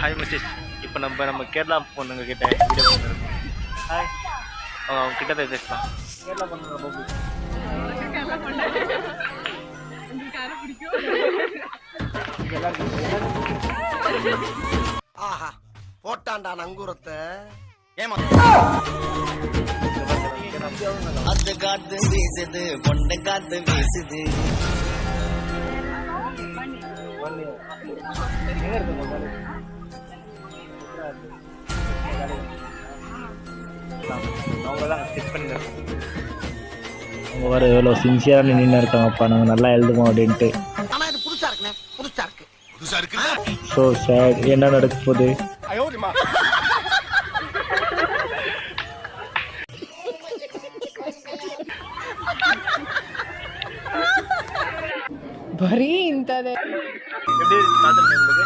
Hi Mrs. இப்போ நம்ம கேரளா பொண்ணுங்க கிட்ட வீடியோ பண்ணிருக்கோம். ஹாய். அவங்க கிட்ட போய் பேசலாம். கேரளா பொண்ணுங்க ரொம்ப பிடிக்கும். ஆஹா போட்டாண்டா நங்கூரத்தை ஏமா அது காத்து வீசுது பொண்ணு காத்து வீசுது. அவங்க வர எவ்வளோ சின்சியராக நின்று இருக்காங்கப்பா, நாங்கள் நல்லா எழுதுவோம் அப்படின்ட்டு. ஆனா இது புதுசா இருக்குண்ணே, புதுசா இருக்கு. So sad. என்ன நடக்க போகுது? ಬರೀ ಇಂಥದ್ದೇ. எப்படி காதல் உங்களுக்கு?